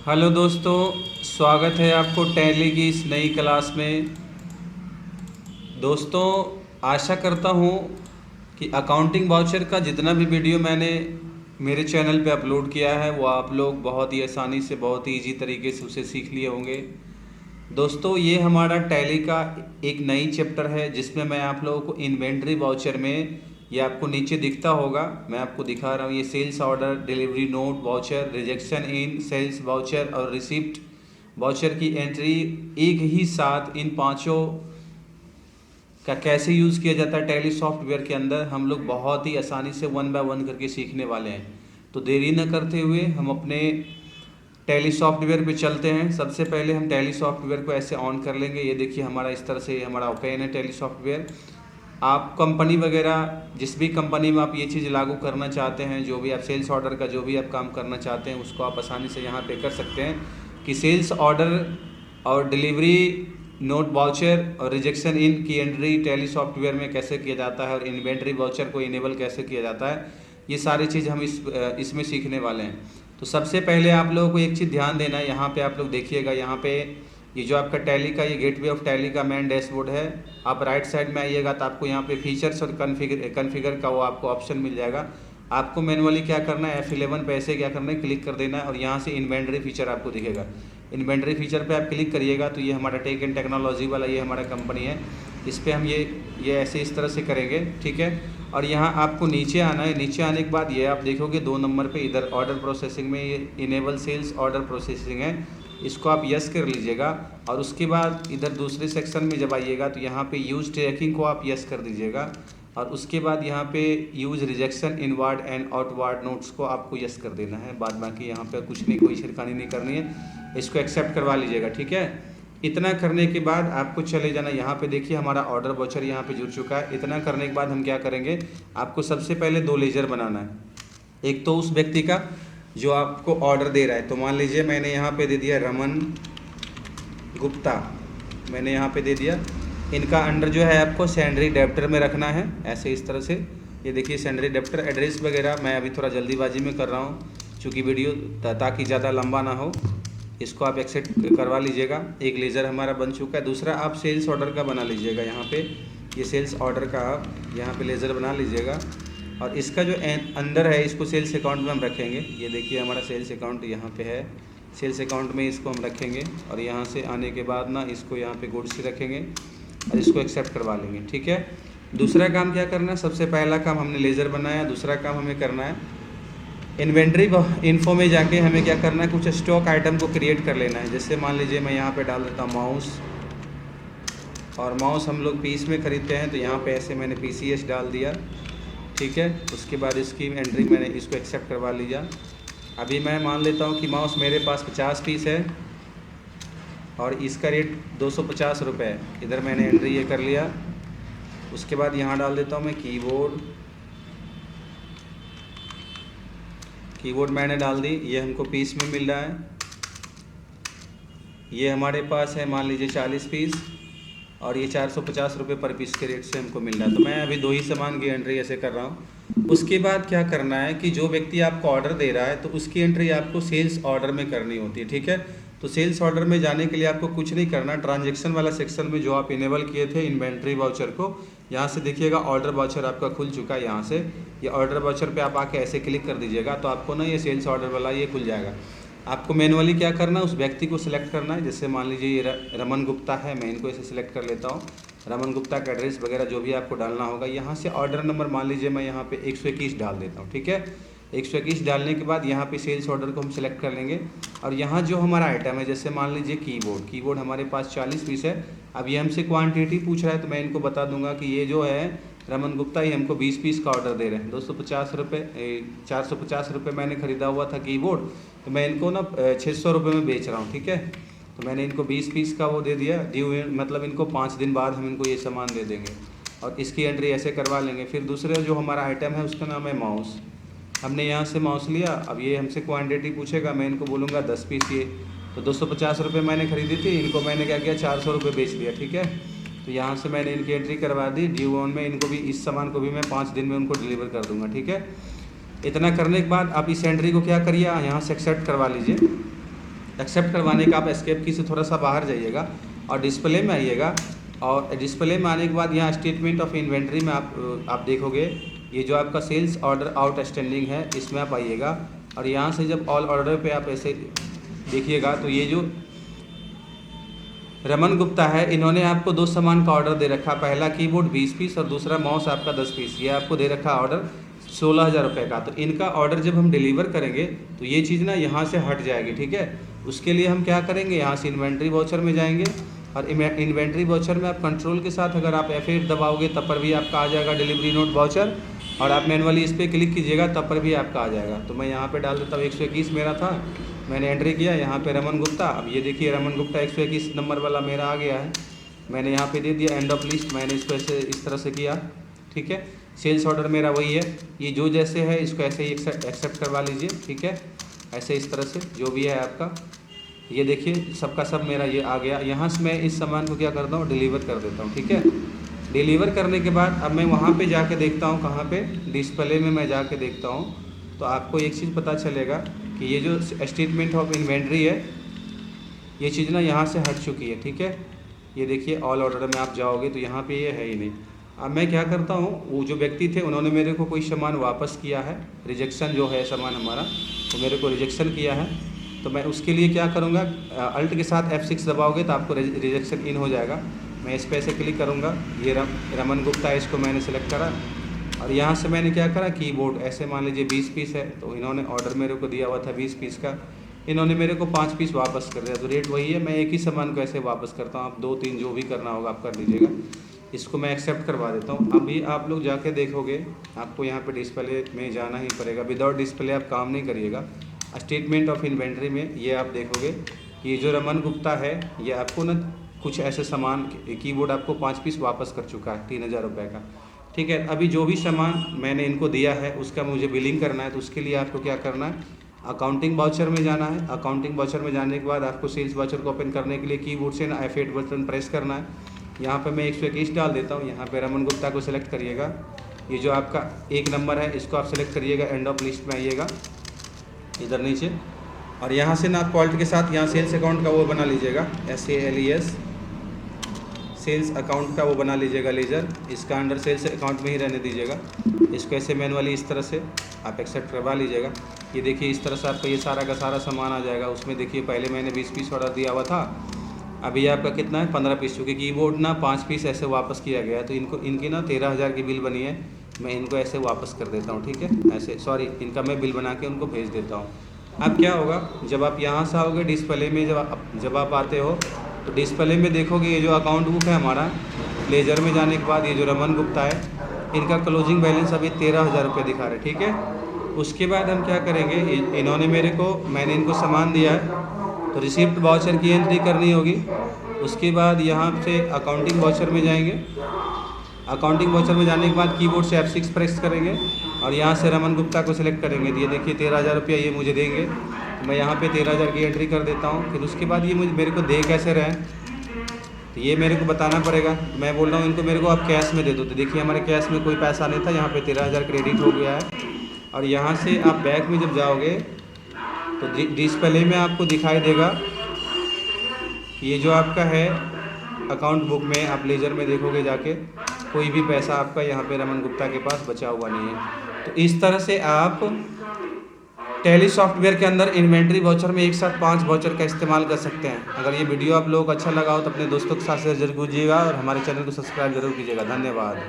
Hello दोस्तों, स्वागत है आपको टैली की इस नई क्लास में। दोस्तों, आशा करता हूँ कि अकाउंटिंग वाउचर का जितना भी वीडियो मैंने मेरे चैनल पे अपलोड किया है वो आप लोग बहुत ही आसानी से, बहुत ही ईजी तरीके से उसे सीख लिए होंगे। दोस्तों, ये हमारा टैली का एक नई चैप्टर है जिसमें मैं आप लोगों को इन्वेंट्री वाउचर में, ये आपको नीचे दिखता होगा, मैं आपको दिखा रहा हूँ, ये sales order, delivery note voucher, rejection in sales voucher और रिसिप्ट वाउचर की एंट्री एक ही साथ इन पांचों का कैसे यूज़ किया जाता है टैली सॉफ्टवेयर के अंदर, हम लोग बहुत ही आसानी से वन बाय वन करके सीखने वाले हैं। तो देरी न करते हुए हम अपने टैली सॉफ्टवेयर पे चलते हैं। सबसे पहले हम टैली सॉफ्टवेयर को ऐसे ऑन कर लेंगे। ये देखिए हमारा इस तरह से हमारा ओपन है टैली सॉफ्टवेयर। आप कंपनी वगैरह जिस भी कंपनी में आप ये चीज़ लागू करना चाहते हैं, जो भी आप सेल्स ऑर्डर का जो भी आप काम करना चाहते हैं उसको आप आसानी से यहाँ पे कर सकते हैं कि सेल्स ऑर्डर और डिलीवरी नोट वाउचर और रिजेक्शन इन की एंट्री टैली सॉफ्टवेयर में कैसे किया जाता है और इन्वेंट्री वाउचर को इनेबल कैसे किया जाता है, ये सारी चीज़ हम इसमें सीखने वाले हैं। तो सबसे पहले आप लोगों को एक चीज़ ध्यान देना है, यहाँ पे आप लोग देखिएगा, यहाँ पे ये जो आपका टैली का ये गेटवे ऑफ टैली का मेन डैशबोर्ड है। आप राइट साइड में आइएगा तो आपको यहाँ पे फीचर्स और कन्फिगर का वो आपको ऑप्शन मिल जाएगा। आपको मैनुअली क्या करना है, F11 पे ऐसे क्या करना है, क्लिक कर देना है और यहाँ से इन्वेंट्री फीचर आपको दिखेगा। इन्वेंट्री फीचर पे आप क्लिक करिएगा तो ये हमारा टेक एंड टेक्नोलॉजी वाला ये हमारा कंपनी है। इस पर हम ये ऐसे इस तरह से करेंगे, ठीक है। और यहाँ आपको नीचे आना है। नीचे आने के बाद ये आप देखोगे 2 नंबर पे इधर ऑर्डर प्रोसेसिंग में ये इनेबल सेल्स ऑर्डर प्रोसेसिंग है, इसको आप यस कर लीजिएगा। और उसके बाद इधर दूसरे सेक्शन में जब आइएगा तो यहाँ पे यूज़ ट्रैकिंग को आप यस कर दीजिएगा। और उसके बाद यहाँ पे use rejection inward and outward notes को आपको यस कर देना है। बाद बाकी यहाँ पे कुछ नहीं, कोई छिड़कानी नहीं करनी है, इसको एक्सेप्ट करवा लीजिएगा, ठीक है। इतना करने के बाद आपको चले जाना, यहाँ पे देखिए हमारा ऑर्डर वाउचर यहाँ पे जुड़ चुका है। इतना करने के बाद हम क्या करेंगे, आपको सबसे पहले 2 लेजर बनाना है। एक तो उस व्यक्ति का जो आपको ऑर्डर दे रहा है, तो मान लीजिए मैंने यहाँ पे दे दिया रमन गुप्ता, मैंने यहाँ पे दे दिया। इनका अंडर जो है आपको सैंडरी डेप्टर में रखना है, ऐसे इस तरह से। ये देखिए सैंडरी डेप्टर एड्रेस वगैरह मैं अभी थोड़ा जल्दीबाजी में कर रहा हूँ चूँकि वीडियो ताकि ज़्यादा लंबा ना हो, इसको आप एक्सेप्ट करवा लीजिएगा। एक लेज़र हमारा बन चुका है। दूसरा आप सेल्स ऑर्डर का बना लीजिएगा, यहाँ पे ये सेल्स ऑर्डर का आप यहाँ पे लेज़र बना लीजिएगा। और इसका जो अंदर है इसको सेल्स अकाउंट में हम रखेंगे। ये देखिए हमारा सेल्स अकाउंट यहाँ पे है, सेल्स अकाउंट में इसको हम रखेंगे। और यहाँ से आने के बाद ना इसको यहाँ पे गुड्स से रखेंगे और इसको एक्सेप्ट करवा लेंगे, ठीक है। दूसरा काम क्या करना है, सबसे पहला काम हमने लेज़र बनाया, दूसरा काम हमें करना है इन्वेंट्री इन्फो में जाके हमें क्या करना है, कुछ स्टॉक आइटम को क्रिएट कर लेना है। जैसे मान लीजिए मैं यहाँ पे डाल देता हूँ माउस, और माउस हम लोग पीस में ख़रीदते हैं तो यहाँ पे ऐसे मैंने PCS डाल दिया, ठीक है। उसके बाद इसकी एंट्री मैंने इसको एक्सेप्ट करवा लिया। अभी मैं मान लेता हूँ कि माउस मेरे पास 50 पीस है और इसका रेट 250 रुपये है। इधर मैंने एंट्री ये कर लिया। उसके बाद यहाँ डाल देता हूँ मैं कीबोर्ड मैंने डाल दी, ये हमको पीस में मिल रहा है। ये हमारे पास है मान लीजिए 40 पीस और ये 450 रुपये पर पीस के रेट से हमको मिल रहा है। तो मैं अभी 2 ही सामान की एंट्री ऐसे कर रहा हूँ। उसके बाद क्या करना है कि जो व्यक्ति आपको ऑर्डर दे रहा है तो उसकी एंट्री आपको सेल्स ऑर्डर में करनी होती है, ठीक है। तो सेल्स ऑर्डर में जाने के लिए आपको कुछ नहीं करना, ट्रांजैक्शन वाला सेक्शन में जो आप इनेबल किए थे इन्वेंट्री वाउचर को, यहाँ से देखिएगा ऑर्डर वाउचर आपका खुल चुका है। यहाँ से ये ऑर्डर वाउचर पे आप आके ऐसे क्लिक कर दीजिएगा तो आपको ना ये सेल्स ऑर्डर वाला ये खुल जाएगा। आपको मैनुअली क्या करना है, उस व्यक्ति को सिलेक्ट करना है। जैसे मान लीजिए ये रमन गुप्ता है, मैं इनको ऐसे सिलेक्ट कर लेता हूँ। रमन गुप्ता का एड्रेस वगैरह जो भी आपको डालना होगा, यहाँ से ऑर्डर नंबर मान लीजिए मैं यहाँ पे 121 डाल देता हूँ, ठीक है। 121 डालने के बाद यहाँ पे सेल्स ऑर्डर को हम सिलेक्ट कर लेंगे। और यहाँ जो हमारा आइटम है, जैसे मान लीजिए कीबोर्ड हमारे पास 40 पीस है। अब ये हमसे क्वांटिटी पूछ रहा है तो मैं इनको बता दूंगा कि ये जो है रमन गुप्ता ही हमको 20 पीस का ऑर्डर दे रहे हैं। 250 रुपये 450 रुपये मैंने ख़रीदा हुआ था कीबोर्ड, तो मैं इनको ना 600 रुपये में बेच रहा हूँ, ठीक है। तो मैंने इनको 20 पीस का वो दे दिया ड्यू, मतलब इनको 5 दिन बाद हम इनको ये सामान दे देंगे और इसकी एंट्री ऐसे करवा लेंगे। फिर दूसरे जो हमारा आइटम है उसका नाम है माउस। हमने यहाँ से माउस लिया, अब ये हमसे क्वांटिटी पूछेगा, मैं इनको बोलूँगा 10 पीस ये, तो 250 रुपये मैंने ख़रीदी थी, इनको मैंने क्या किया 400 रुपये बेच दिया, ठीक है। तो यहाँ से मैंने इनकी एंट्री करवा दी ड्यू ऑन में। इनको भी इस सामान को भी मैं 5 दिन में उनको डिलीवर कर दूँगा, ठीक है। इतना करने के बाद आप इस एंट्री को क्या करिए, यहाँ से एक्सेप्ट करवा लीजिए। एक्सेप्ट करवाने का आप एस्केप की से थोड़ा सा बाहर जाइएगा और डिस्प्ले में आइएगा। और डिस्प्ले में आने के बाद यहाँ स्टेटमेंट ऑफ इन्वेंट्री में आप देखोगे ये जो आपका सेल्स ऑर्डर आउटस्टैंडिंग है इसमें आप आइएगा। और यहाँ से जब ऑल ऑर्डर पे आप ऐसे देखिएगा तो ये जो रमन गुप्ता है इन्होंने आपको 2 सामान का ऑर्डर दे रखा, पहला कीबोर्ड 20 पीस और दूसरा माउस आपका 10 पीस। ये आपको दे रखा ऑर्डर 16,000 रुपये का। तो इनका ऑर्डर जब हम डिलीवर करेंगे तो ये चीज़ ना यहाँ से हट जाएगी, ठीक है। उसके लिए हम क्या करेंगे, यहाँ से इन्वेंट्री वाउचर में जाएंगे और इन्वेंट्री वाउचर में आप कंट्रोल के साथ अगर आप F8 दबाओगे तब पर भी आपका आ जाएगा डिलीवरी नोट वाउचर, और आप मैनुअली इस पर क्लिक कीजिएगा तब पर भी आपका आ जाएगा। तो मैं यहाँ पे डाल देता हूँ 121 मेरा था, मैंने एंट्री किया यहाँ पे रमन गुप्ता। अब ये देखिए रमन गुप्ता 121 नंबर वाला मेरा आ गया है, मैंने यहाँ पे दे दिया एंड ऑफ लिस्ट। मैंने इसको ऐसे इस तरह से किया, ठीक है। सेल्स ऑर्डर मेरा वही है, ये जो जैसे है इसको ऐसे ही एक्सेप्ट करवा लीजिए, ठीक है। ऐसे इस तरह से जो भी है आपका, ये देखिए सबका सब मेरा ये आ गया। यहाँ से मैं इस सामान को क्या करता हूँ, डिलीवर कर देता हूँ, ठीक है। डिलीवर करने के बाद अब मैं वहाँ पे जाके देखता हूँ, कहाँ पे, डिस्प्ले में मैं जाके देखता हूँ तो आपको एक चीज़ पता चलेगा कि ये जो स्टेटमेंट ऑफ इन्वेंट्री है ये चीज़ ना यहाँ से हट चुकी है, ठीक है। ये देखिए ऑल ऑर्डर में आप जाओगे तो यहाँ पे ये है ही नहीं। अब मैं क्या करता हूँ, वो जो व्यक्ति थे उन्होंने मेरे को कोई सामान वापस किया है, रिजेक्शन जो है सामान हमारा तो मेरे को रिजेक्शन किया है। तो मैं उसके लिए क्या करूँगा, अल्ट के साथ F6 दबाओगे तो आपको रिजेक्शन इन हो जाएगा। मैं इस पर ऐसे क्लिक करूँगा, ये रमन गुप्ता है, इसको मैंने सेलेक्ट करा और यहाँ से मैंने क्या करा, कीबोर्ड ऐसे मान लीजिए 20 पीस है तो इन्होंने ऑर्डर मेरे को दिया हुआ था 20 पीस का, इन्होंने मेरे को 5 पीस वापस कर दिया। तो रेट वही है, मैं एक ही सामान को ऐसे वापस करता हूँ, आप 2-3 जो भी करना होगा आप कर लीजिएगा। इसको मैं एक्सेप्ट करवा देता हूँ। अभी आप लोग जाके देखोगे आपको यहाँ पे डिस्प्ले में जाना ही पड़ेगा, विदाउट डिस्प्ले आप काम नहीं करिएगा। स्टेटमेंट ऑफ इन्वेंट्री में ये आप देखोगे ये जो रमन गुप्ता है ये आपको ना कुछ ऐसे सामान, कीबोर्ड आपको 5 पीस वापस कर चुका है 3,000 रुपये का, ठीक है। अभी जो भी सामान मैंने इनको दिया है उसका मुझे बिलिंग करना है, तो उसके लिए आपको क्या करना है, अकाउंटिंग वाउचर में जाना है। अकाउंटिंग वाउचर में जाने के बाद आपको सेल्स वाउचर को ओपन करने के लिए कीबोर्ड से ना F8 बटन प्रेस करना है। यहाँ पे मैं 121 डाल देता हूँ, यहाँ पे रमन गुप्ता को सिलेक्ट करिएगा, ये जो आपका 1 नंबर है इसको आप सिलेक्ट करिएगा, एंड ऑफ लिस्ट में आइएगा इधर नीचे, और यहाँ से ना आप ऑल्ट के साथ यहाँ सेल्स अकाउंट का वो बना लीजिएगा, SALES सेल्स अकाउंट का वो बना लीजिएगा लेजर, इसका अंडर सेल्स अकाउंट में ही रहने दीजिएगा। इसको ऐसे मैनुअली इस तरह से आप एक्सेप्ट करवा लीजिएगा। ये देखिए इस तरह से आपका ये सारा का सारा सामान आ जाएगा। उसमें देखिए पहले मैंने 20 पीस ऑर्डर दिया हुआ था, अभी आपका कितना है 15 पीस, चूँकि कीबोर्ड ना 5 पीस ऐसे वापस किया गया है तो इनको इनकी ना 13,000 की बिल बनी है, मैं इनको ऐसे वापस कर देता हूँ, ठीक है। ऐसे सॉरी इनका मैं बिल बना के उनको भेज देता हूँ। अब क्या होगा, जब आप यहाँ से आओगे डिस्प्ले में, जब आप आते हो तो डिस्प्ले में देखोगे ये जो अकाउंट बुक है हमारा, लेजर में जाने के बाद ये जो रमन गुप्ता है इनका क्लोजिंग बैलेंस अभी 13,000 रुपये दिखा रहे, ठीक है। उसके बाद हम क्या करेंगे, इन्होंने मैंने इनको सामान दिया है तो रिसिप्ट वाउचर की एंट्री करनी होगी। उसके बाद यहाँ से अकाउंटिंग वाउचर में जाएंगे, अकाउंटिंग वाउचर में जाने के बाद कीबोर्ड से F6 प्रेस करेंगे और यहाँ से रमन गुप्ता को सिलेक्ट करेंगे। तो ये देखिए 13,000 रुपया ये मुझे देंगे, मैं यहाँ पे 13,000 की एंट्री कर देता हूँ। फिर उसके बाद ये मेरे को दे कैसे रहे, तो ये मेरे को बताना पड़ेगा। मैं बोल रहा हूँ इनको मेरे को आप कैश में दे दो, तो देखिए हमारे कैश में कोई पैसा नहीं था, यहाँ पे 13,000 क्रेडिट हो गया है। और यहाँ से आप बैक में जब जाओगे तो डिस्प्ले में आपको दिखाई देगा ये जो आपका है अकाउंट बुक में, आप लेजर में देखोगे जाके कोई भी पैसा आपका यहाँ पे रमन गुप्ता के पास बचा हुआ नहीं है। तो इस तरह से आप टैली सॉफ्टवेयर के अंदर इन्वेंट्री वाउचर में एक साथ 5 वाउचर का इस्तेमाल कर सकते हैं। अगर ये वीडियो आप लोगों को अच्छा लगा हो तो अपने दोस्तों के साथ शेयर जरूर कीजिएगा और हमारे चैनल को सब्सक्राइब जरूर कीजिएगा। धन्यवाद।